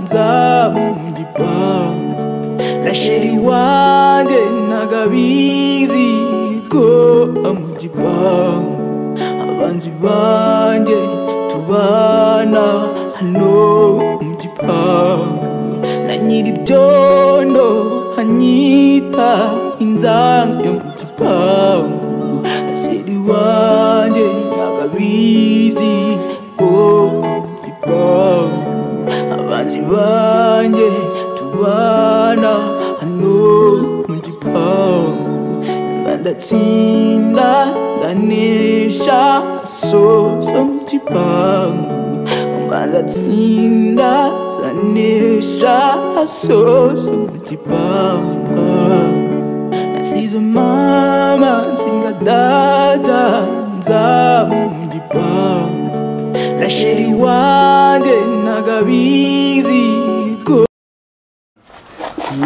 nza mu gipangu na sheri wanje nagabizi ko mu gipangu abanzi banje tubana hano mu gipangu na nyiri byondo anyita inzang yo mu gipangu na sheri wanje nagabizi ko mu gipangu abanzi banje tubana hano mu gipangu ndatsinda ndanesha soso mu gipangu ndatsinda ndanesha soso mu gipangu nasize mama nsinga data nza mu gipangu na sheri wanje nagabizi ko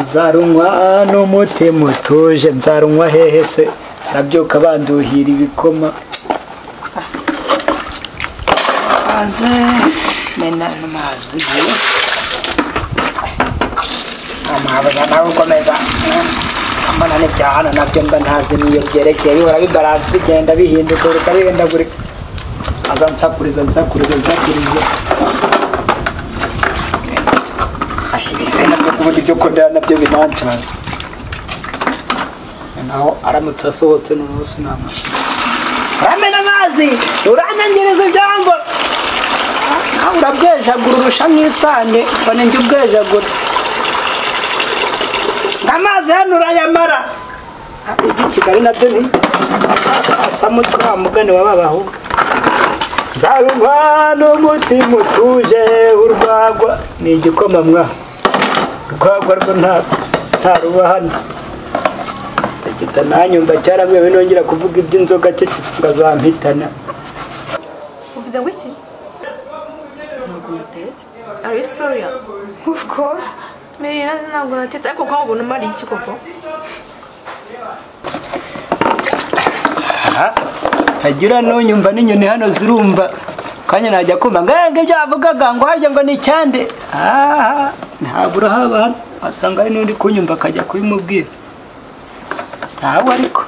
nzarunywa n'umutima utuje nzarunywa hehe se nabyuka banduhira ibikoma aze mena n'amazi amabaza nawe ukomeza amana n'ibyahano nabyo mba ntazi niyo byerekeye bihora bibaranse bigenda bihinduka bikarihindagurika aza nsakuriza nabyo kubundi ibyo kurya nabyo binancana naho aramutse asohotse n'umunsi n'amazi uramena amazi uranyangiriza ibyambo nawe urabyejagura urusha nk'isane mbona njye ubwejagura amazi hano urayamara ibyo Kigali nabyo ni asamutwe wa mugani wababaho nzarunywa n'umutima utuje urwagwa ni igikoma mwa urwagwa rwo nta ruba hano kita nanyumva cyaramwewe nongera kuvuga iby'inzoga cyo ngazampitana uvuze ngo iki ntabwo natetse are you serious of course meri nazi ntabwo natetse ariko kwa ubona mari iki koko tagira nonyumva n'inyoni hano zirumva kanya najya kumva ngenge ibyo avugaga ngo harya ngo ni cyande ntabwo urahaba asanga ari n'undi kunyumva akajya kubimubwira ntabwo ariko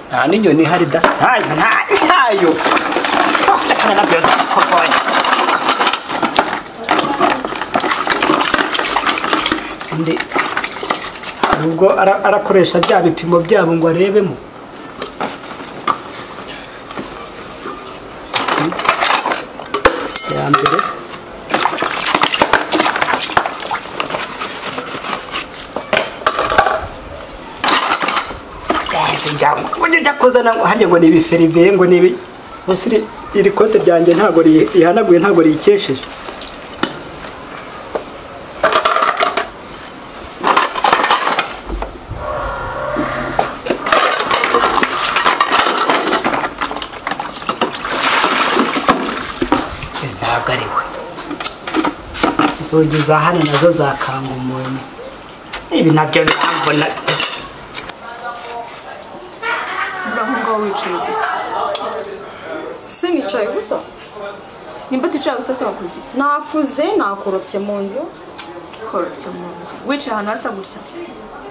nta n'inyoni ihari da ntayo nabyo zakokoye undi ubwo arakoresha bya bipimo byabo ngo arebemo ya mbere ujya kuzana harya ngo ni ibiferiviye ngo ni ibi gusa iri kote ryanjye ntabwo rihanaguye ntabwo riyikesheje ntabwo ari we inzugi za hano nazo zakanga umuntu ibi nabyo birambona wicaye gusa sinicaye gusa nimba ticaye gusa se wakoze nafuze nakorotye mu nzu wicaye ahantu hasa gutya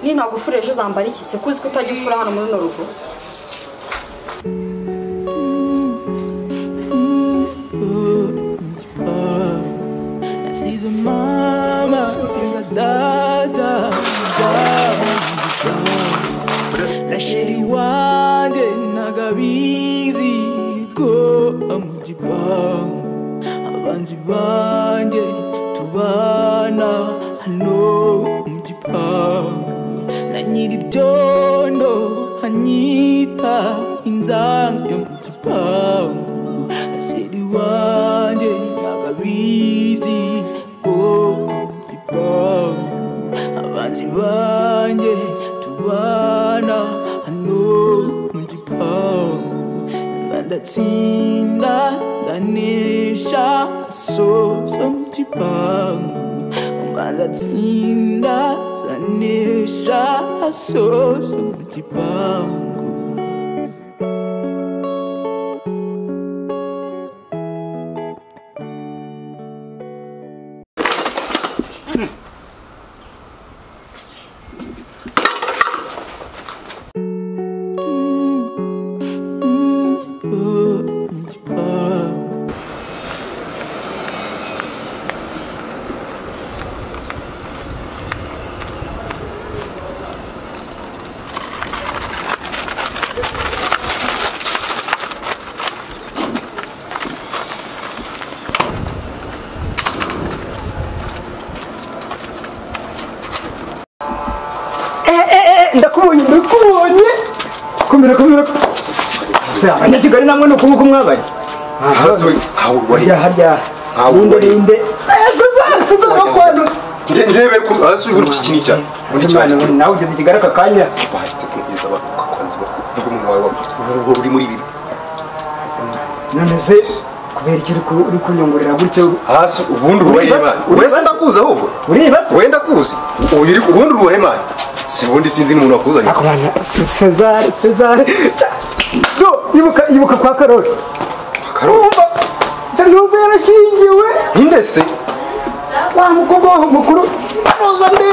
ni nagufura ejo uzambara iki se kuzi ko utajya ufura hano muri no rugo nasize mama nsinga data na sheri wanje nagabizi ko mu gipangu abanzi banje tubana hano mu gipangu na nyiri byondo anyita inzang yo mu gipangu na sheri wanje nagabizi ko mu gipangu abanzi banje tubana hano mu gipangu ndatsinda ndanesha soso mu gipangu ndatsinda ndanesha soso mu gipangu ndakubonye komera se abanyakigali namwe nuko mwabaye harya ninde seza bakwano ndebe ko asubira iki kintu cyane nawe ugeze Kigali aka kanya bahitse kugeza bakwanze ngo umuntu wawe uri muri ibi none se kubera iki uri kunyongorera gutyo hasi ubundi urwahema wese ndakuza ahubwo wenda kuzi ubundi urwahema si ubundi sinzi n'umuntu wakuzanye akwana Cesar ibuka kwa Karoli Ndayumva yarashingiwe indese wa mukobwa waho mukuru aroza nde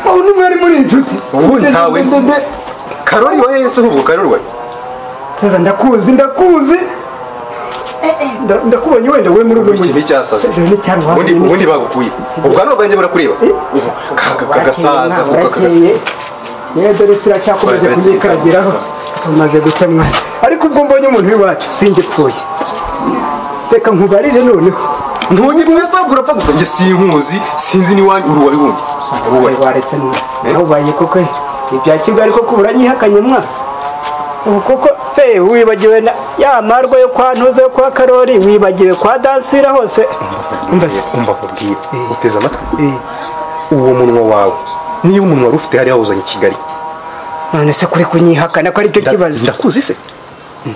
aho ni mwari muri inshuti ubu ntawe nzi Karoli wa yese ahubwo Karoli wa Cesar ndakuzi ndakubonye wenda we muri ubu iki cyasaze ubundi bagukuye ubwanwa bwanjye burakureba kagasaza kuko kagasa dore sira cyakomeje kunyikaragiraho tumaze gukemwa ariko ubwo mbonye umuntu w'iwacu singipfuye reka nkubarire noneho ntugipfuye sabura apfa gusa njye sinkuzi sinzi niwanyu uruwaye waretse nubaye koko ibya Kigali koko buranyihakanye mwa koko wibagiwe ya marwa yo kwa Ntuze yo kwa Karoli wibagiwe kwa Dansira hose umva kubwira uteze amatwi uwo munwa wawe niyo umuntu wari ufite hari yawuzanye i Kigali none se kuri kunyihakana ko ari cyo kibazo ndakuzi se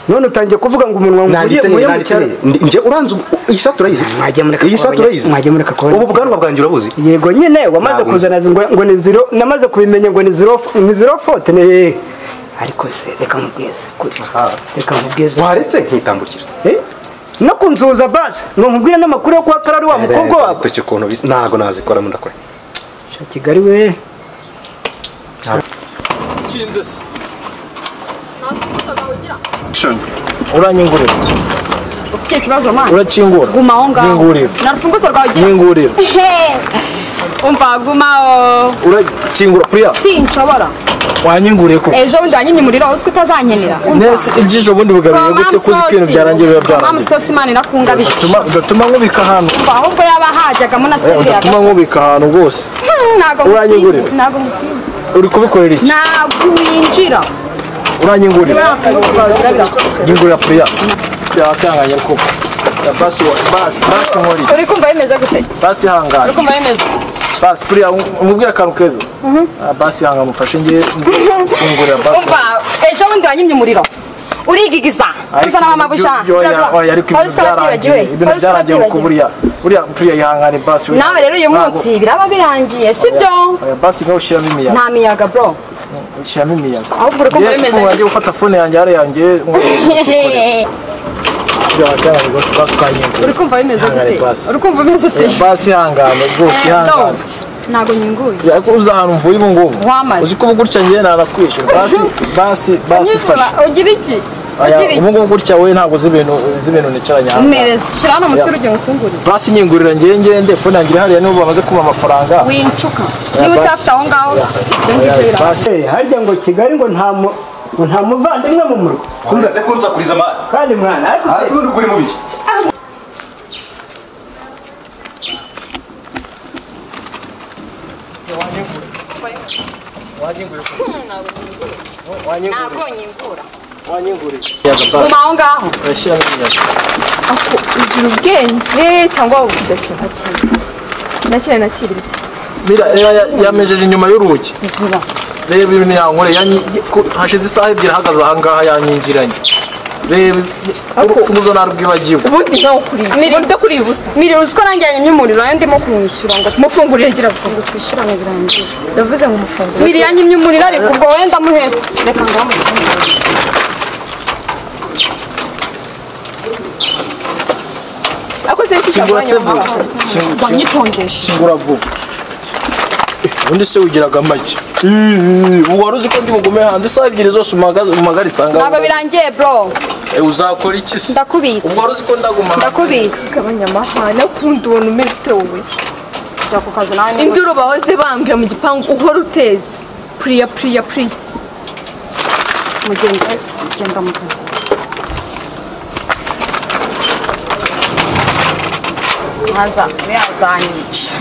none utangiye kuvuga ngo umunwa nanditse nje uranze iyi shati urayizi mwajye mureka kubona ubu bwanwa bwanjye urabuzi yego nyine wamaze kuzana ngo ni zero namaze kubimenye ngo ni zero fote ne ariko se reka nkubwize waretse nkitambukira no kunzuza basi ngo nkubwire n'amakuru yo kwa Karoli wa mukobwa wawe icyo kuntu ntago nazikora mu ndakora Kigali we Kindes. Uranyingurira. Ufite ikibazo man. Urakingura. Guma aho ngaho. Nyingurira. Narufunguzo rwawe ugira. Nyingurira. Umva guma urakingura priya. Sinshobora. Wanyinguriye ko. Ejo bundi wanyimye umuriro uziko utazanyenera. Nese ibyije ubundi bugabiye gute kuzi ibintu byarangiye biba byarangiye. Amusosi man irakungabije. Gatuma nkubika ahantu. Umva ahubwo yaba hajyagamo na severa. Gatuma nkubika ahantu rwose. Nago. Uranyingurira. Nago mutinya. Uri kubikorera iki? Nago winjira. Uranyingurira. Nyingurira priya. Byakanganye ko. Basi nkori. Uri kumva bimeze gute? Basi hangana. Uri kumva bimeze? Basi priya umubwira akantu keza. Basi hangana mufashe ngiye ngurira basi. Umva ejo bundi wanyimye umuriro. Urigigiza. Uzana mama busha. Ibintu byarangiye ku buriya priya yihangane basi. Nawe rero uyu munsi biraba birangiye sibyo? Basi ngo ushyiramo imiyaga. Nta miyaga bro. Ushyiramo imiyaga. Ahubwo uri kumva bimeze. Ngiye gufata phone yanjye hari yanjye. Uri kumva bimeze gute? Uri kumva bimeze ute? Basi hangane rwose hangane. Ntago nyinguye. Yako uza ahantu mvuye ubu ngubu. Uzi ko gutya ngiye narakwishyura. Basi fasha. Ugira iki? Ubu ngubu gutya we ntago zibintu nicaranye hano. Mereza shira hano musiri ujye ngufungurire. Basi nyingurira ngende phone yanjye hariya nibo bamaze kuma amafaranga. Wincuka. Niba utafite aho ngaho basi harya ngo Kigali ngo nta muvandimwe mu murwa. Ndetse kunza kuriza amana. Kandi mwana ariko hasi undi kuri mubiki. Wanyingurira. Guma aho ngaho. Urashyiramo imiyaga. Ako ugira ubwenge cyangwa udashyira nakire iki? Yamejeje inyuma y'urugi. Ziba. Reba ibintu yankore hashize isaha ebyiri ahagaze aha ngaha yanyingiranye. Reba urufunguzo narwibagiwe. Ubundi nawe kuriye. Miri ubusa. Miri uzi ko nanjye nyumuriro ndimo kumwishyura ngo mufungurire gira fungu twishyura mu birangiye. Ndavuze ngo mufungurire. Miri yanyimye umuriro ariko ubwo wenda muhera. Reka ngaho. Ako se kigabanya. Banyitongesha. Kingura vuba. Undi se ugiraga make. Wari uzi ko ndi bugume hanze isaha ebyiri zose umagaritse ngaho. Ntabwo birangiye bro. Uzakora iki se? Ndakubitse. Ubwo wari uzi ko ndaguma. Ndakubitse. Gabanya amahane kundi ubona umeze wowe. Cyako kaza nani. Induru bahoze bambwira mu gipangu uhora uteze. Priya. Mugenda mu kazi. Yazanyica.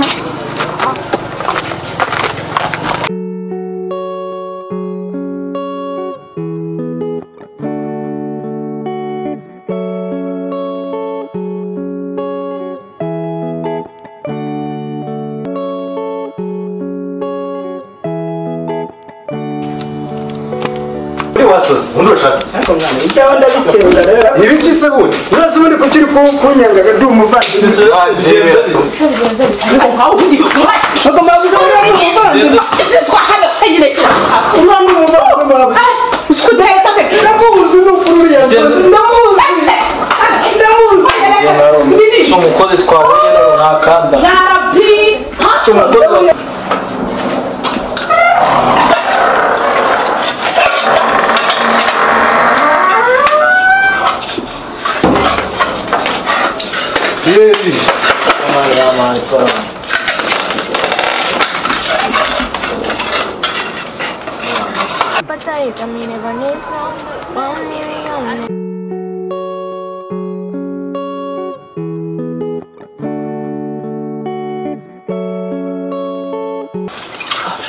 wasaze undi urashaka ariko mwana ibyawe ndabikemura rero ibiki se bundi urasa ubundi ko kiri kunyangaga ndi umuvandimwe Soko mabuja uri umuvandimwe Isizwa hano senyine umwana umuvandimwe uskudaheza se ndamuzi n'ukuri ndamuzi si umukozi twabonye rero ntakanda Jarabi si umukozi Patai camine vanezza, 1 milione.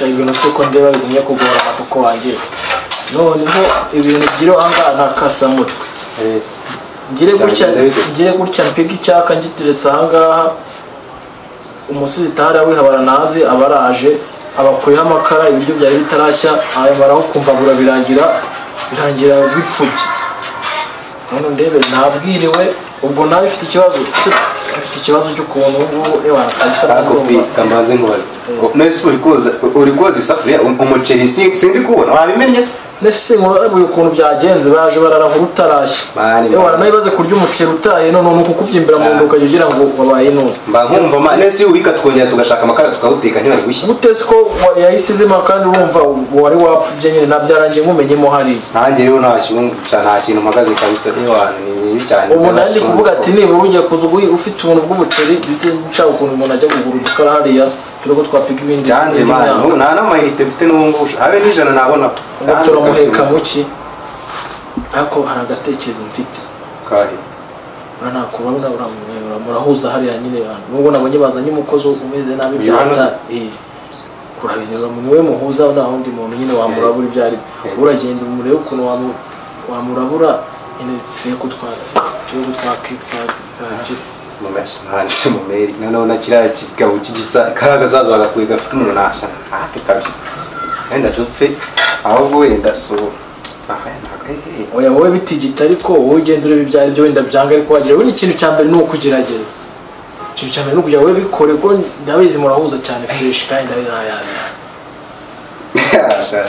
ibintu suko ndeba bigumye kugorana kuko wanjye noneho ibintu byiro anga ntakasamutwe ngire gutya mpega icyaka ngiteretse ahangaha umusizi tahari wihabara nazi abaraje abakuyeho amakara ibiryo byari bitarashya ayamaraho kumbagura birangira bipfubye none ndebe nabwiriwe ubwo nawe ifite ikibazo cy'ukuntu ubu ewana kabisa kamanze nkubaze nese uri koza isafuriya umuceri sindi kubona wabimenye se nese nkurabuye ukuntu byagenze baje bararahura utarashya ewana nawe baze kurya umuceri utaye none nuko kubyimbira mu nduka ugira ngo wabaye none mba nkumva ma nese ubika twongera tugashaka amakara tukawuteka ntibari gushya gutese ko yahisizemo kandi urumva wari wapfubye nyine nabyarangiye nkumenyemo hariya nanjye rero nta kintu mpagaze kabisa ewana ni bibi cyane ubu nandi kuvuga ati nibura ugiye kuza ufite ubuntu bw'umuceri bite nshaka ukuntu umuntu ajya kugura udukara hariya turiko twapiga ibindi byanze mani nta n'amayinite mfite n'ubungusha habe n'ijana nabona turamuheka muki ariko hari agatekerezo mfite kari urabona murahuza hariya nyine nubwo nabonye bazanye umukozi umeze nabi byata kurabizera umuntu we muhuza nta wundi muntu nyine wamurabura ibyo ari uragenda umurebe ukuntu wamurabura nyine tuye gutwakitwa mumashimani se mumeri noneho na kiriya kigabo kigisa karagazaza bagakuye gafite umuntu nasha ake kabisa wenda dupfe ahubwo wenda so oya wowe bitigita ariko wowe ugenda ureba ibyo ari byo wenda byanga ariko wagira we n'ikintu cya mbere ni ukugerageza ikintu cya mbere ni ukugira wowe bikore ko ndabizi murahuza cyane fresh kandi ndabizi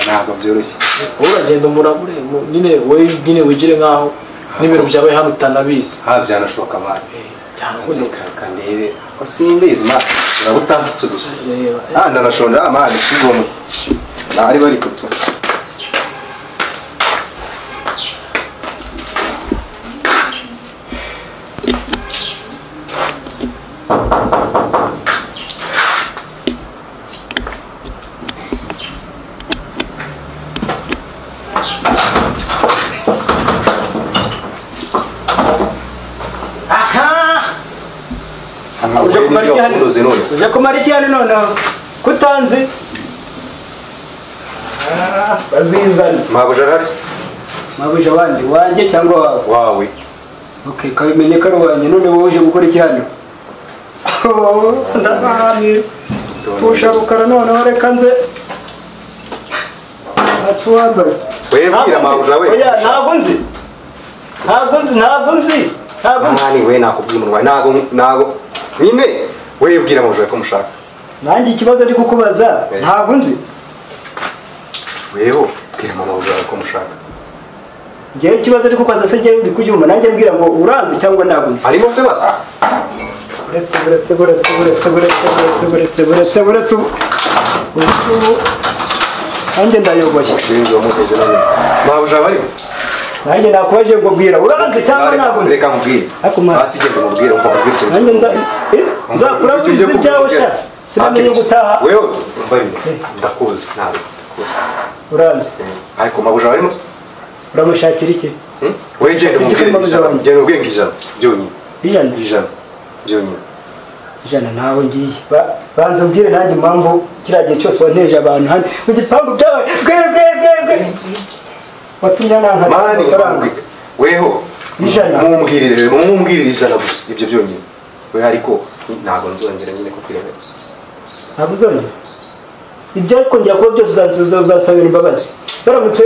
ntabwo byoroshye wowe uragenda umurabure nyine wowe nyine wigire nkaho n'ibintu byabaye hano utanabizi byanashoboka mani kandebe ko simbizi ma urabutanditse gusa ndanashonda amani sigomo nari bari kutu uje kumara iki hano noneho kutanzi bazizana mabuja ararya mabuja wanjye cyangwa wawe okay kabimenye ko ari wanjye none wowe uje gukora iki hano ndazahamira pusha rukara noneho reka nze atuwambara webwira mabuja we oya ntabwo nzi mani we nakubwira umunwa ntabwo nyine webwira mabuja ko mushaka nanjye ikibazo ari kukubaza ntabwo nzi weho bwira mabuja ko mushaka ngewe ikibazo ari kukubaza se ngewe uri kubyumva nanjye mbwira ngo uranzi cyangwa ntabwo nzi arimo se basa buretse nanjye ndayoboye mabuja bari nanjye nakubaje ngo mbwira uranzi cyangwa ntabwo nzi reka nkubwire hasi genda umubwire umva kubwira ikintu nanjye nzakurabuza ibyawe sha sinamenye gutaha wewe umva ndakuzi ntabwo uranzi ariko mabuja barimo uramushakira iki we genda umubwire ijana byonyine ijana byonyine ijana ntaho ngiye banza umbwire nanjye impamvu kiriya gihe cyose wanteje abantu hano mu gipangu byawe bwe watumye nankana amafaranga weho ijana mumumbwirire ijana gusa ibyo byonyine we ariko ntabwo nzongera nyine kukwirenganya ntabwo uzongera ibyo ariko ngira kuba byose uzansabira imbabazi baramutse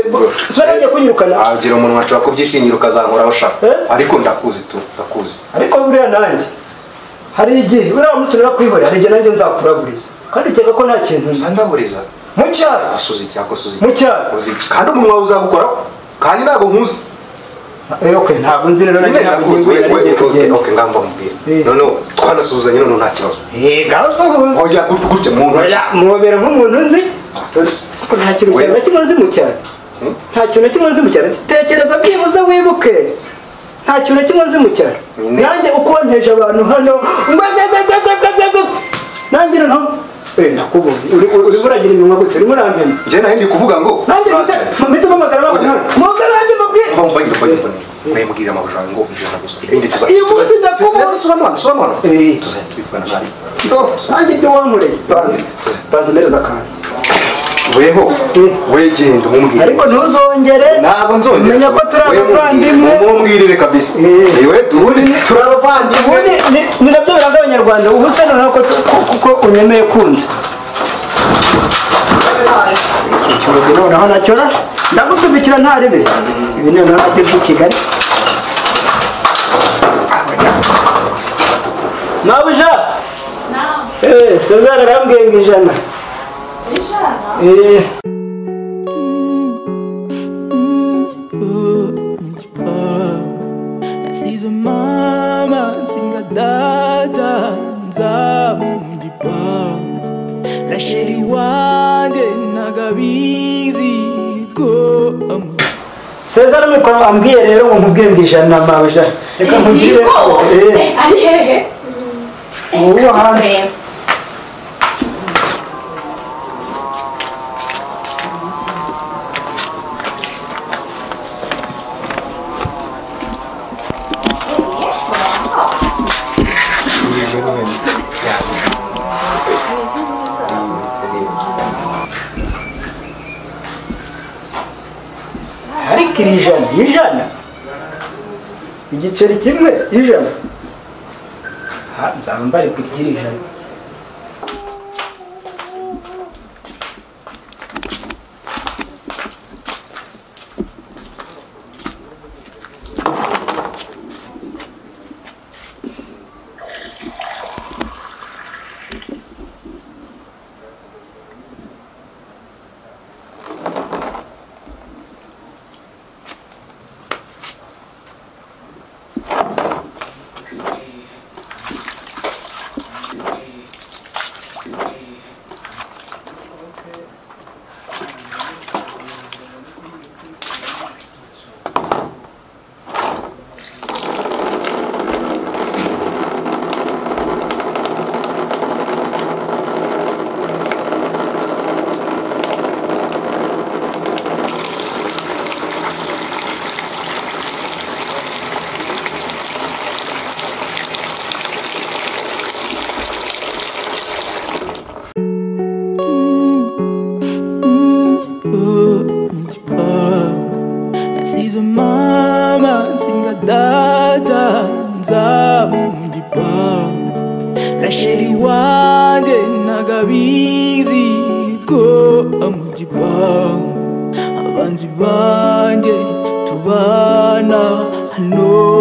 sibaragiye kunyirukana agira umuntu washobora kubyishingira ukazankora bashaka ariko ndakuzi ariko buriya nanjye hari igihe uriya munsi narakwihorera hari igihe nanjye nzakuraguriza kandi ukeka ko nta kintu ndaburiza mu cyaro asuzi mu cyaro kandi umunwa uzagukora kandi ntabwo nkuzi okay ntabwo nzi rero nanjye okay ngamba mubwira none twanasuzanye none nta kibazo gazo ojya gutya muntu mwobera nk'umuntu nzi ko nta kintu cyane kimwe nzi mu cyaro nta kintu kimwe nzi mu cyaro tekereza byibuze wibuke nta kintu kimwe nzi mu cyaro nanjye uko nteje abantu hano nanjye no nakubonye uri buragira inyuma gute uri murambye je nahe ndi kuvuga ngo nanjye mpita mpamagara abantu mwumve nanjye mubwire mwembwira amabujana ngo ijana gusa ibindi tuza iyo munsi ndakubona suramwana tubivugana nari nanjye ibyo wamureye banza neza kandi weho wegenda umubwire ariko ntuzongere ntabwo nzongera menya ko turi abavandimwe umubwirire kabisa yewe turi abavandimwe ni nabyo biranga abanyarwanda ubu se noneho kuko unyemeye kunze ikibazo noneho nacyo ndagutumikira ntaribe ibi noneho nacyo by'i Kigali mabuja Cesar arambwiye ngo ijana nasize mama nsinga data nza mu gipangu na sheri wanjye nagabizi ko Cesar mikoro ambwiye rero ngo nkubwiye ngo ijana mabuja reka nkugire ari hehe ubu hanze ariko ijana igiceri kimwe ijana nzaba mbari kugira ijana nasize mama nsinga data nza mu gipangu na sheri wanjye nagabizi ko mu gipangu abanzi banjye tubana hano